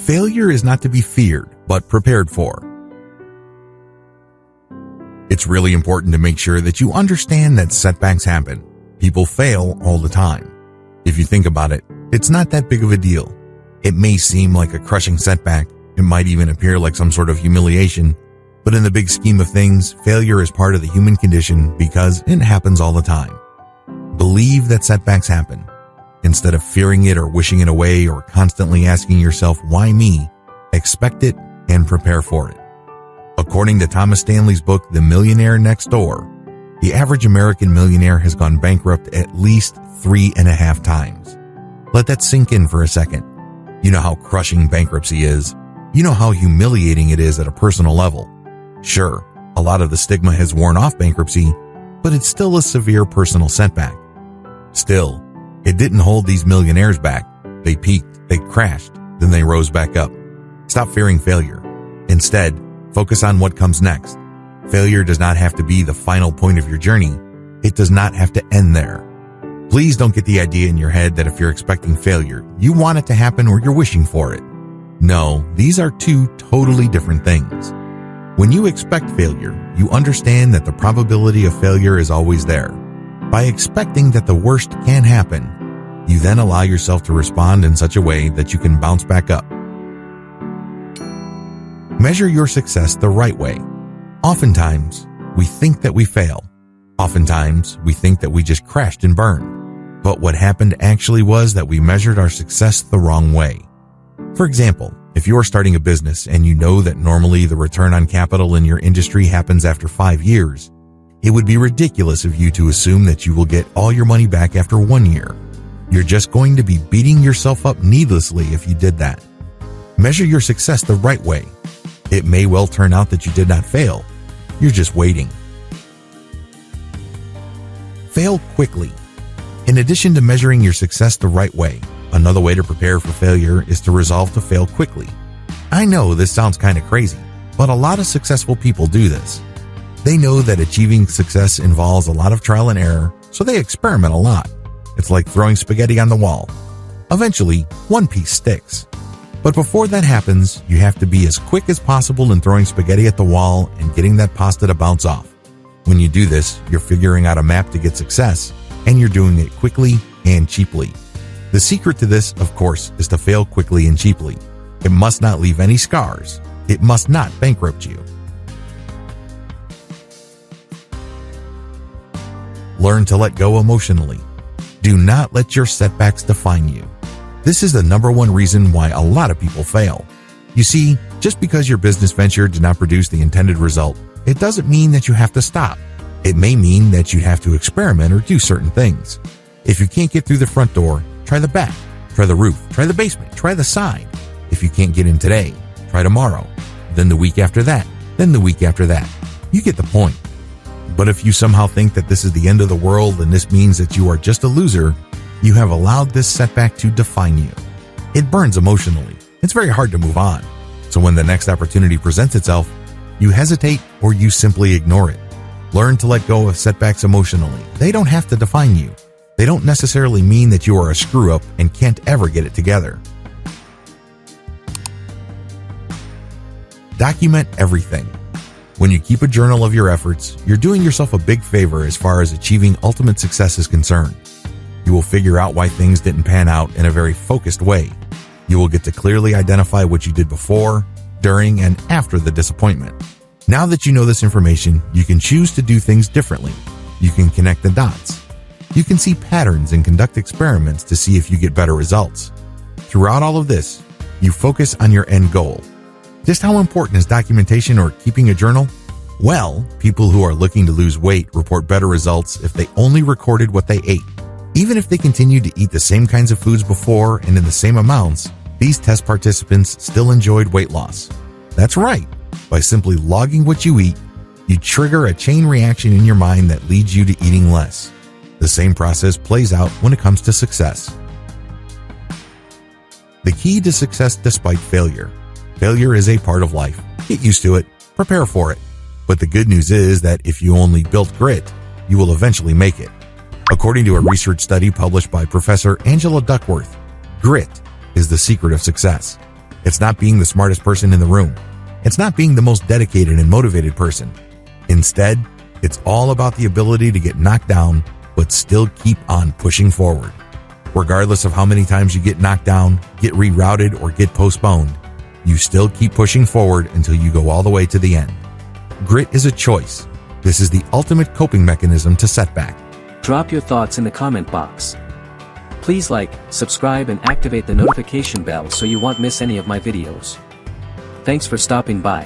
Failure is not to be feared, but prepared for. It's really important to make sure that you understand that setbacks happen. People fail all the time. If you think about it, it's not that big of a deal. It may seem like a crushing setback. It might even appear like some sort of humiliation. But in the big scheme of things, failure is part of the human condition because it happens all the time. Believe that setbacks happen. Instead of fearing it or wishing it away or constantly asking yourself, why me? Expect it and prepare for it. According to Thomas Stanley's book, The Millionaire Next Door, the average American millionaire has gone bankrupt at least 3.5 times. Let that sink in for a second. You know how crushing bankruptcy is. You know how humiliating it is at a personal level. Sure, a lot of the stigma has worn off bankruptcy, but it's still a severe personal setback. Still, it didn't hold these millionaires back. They peaked, they crashed, then they rose back up. Stop fearing failure. Instead, focus on what comes next. Failure does not have to be the final point of your journey. It does not have to end there. Please don't get the idea in your head that if you're expecting failure, you want it to happen or you're wishing for it. No, these are two totally different things. When you expect failure, you understand that the probability of failure is always there. By expecting that the worst can happen, you then allow yourself to respond in such a way that you can bounce back up. Measure your success the right way. Oftentimes, we think that we fail. Oftentimes, we think that we just crashed and burned. But what happened actually was that we measured our success the wrong way. For example, if you are starting a business and you know that normally the return on capital in your industry happens after 5 years, it would be ridiculous of you to assume that you will get all your money back after 1 year. You're just going to be beating yourself up needlessly if you did that. Measure your success the right way. It may well turn out that you did not fail. You're just waiting. Fail quickly. In addition to measuring your success the right way, another way to prepare for failure is to resolve to fail quickly. I know this sounds kind of crazy, but a lot of successful people do this. They know that achieving success involves a lot of trial and error, so they experiment a lot. It's like throwing spaghetti on the wall. Eventually, one piece sticks. But before that happens, you have to be as quick as possible in throwing spaghetti at the wall and getting that pasta to bounce off. When you do this, you're figuring out a map to get success, and you're doing it quickly and cheaply. The secret to this, of course, is to fail quickly and cheaply. It must not leave any scars. It must not bankrupt you. Learn to let go emotionally. Do not let your setbacks define you. This is the number one reason why a lot of people fail. You see, just because your business venture did not produce the intended result, it doesn't mean that you have to stop. It may mean that you have to experiment or do certain things. If you can't get through the front door, try the back, try the roof, try the basement, try the side. If you can't get in today, try tomorrow, then the week after that, then the week after that. You get the point. But if you somehow think that this is the end of the world and this means that you are just a loser, you have allowed this setback to define you. It burns emotionally. It's very hard to move on. So when the next opportunity presents itself, you hesitate or you simply ignore it. Learn to let go of setbacks emotionally. They don't have to define you. They don't necessarily mean that you are a screw-up and can't ever get it together. Document everything. When you keep a journal of your efforts, you're doing yourself a big favor as far as achieving ultimate success is concerned. You will figure out why things didn't pan out in a very focused way. You will get to clearly identify what you did before, during, and after the disappointment. Now that you know this information, you can choose to do things differently. You can connect the dots. You can see patterns and conduct experiments to see if you get better results. Throughout all of this, you focus on your end goal. Just how important is documentation or keeping a journal? Well, people who are looking to lose weight report better results if they only recorded what they ate. Even if they continued to eat the same kinds of foods before and in the same amounts, these test participants still enjoyed weight loss. That's right. By simply logging what you eat, you trigger a chain reaction in your mind that leads you to eating less. The same process plays out when it comes to success. The key to success despite failure. Failure is a part of life. Get used to it. Prepare for it. But the good news is that if you only built grit, you will eventually make it. According to a research study published by Professor Angela Duckworth, grit is the secret of success. It's not being the smartest person in the room. It's not being the most dedicated and motivated person. Instead, it's all about the ability to get knocked down, but still keep on pushing forward. Regardless of how many times you get knocked down, get rerouted, or get postponed, you still keep pushing forward until you go all the way to the end. Grit is a choice. This is the ultimate coping mechanism to setback. Drop your thoughts in the comment box. Please like, subscribe and activate the notification bell so you won't miss any of my videos. Thanks for stopping by.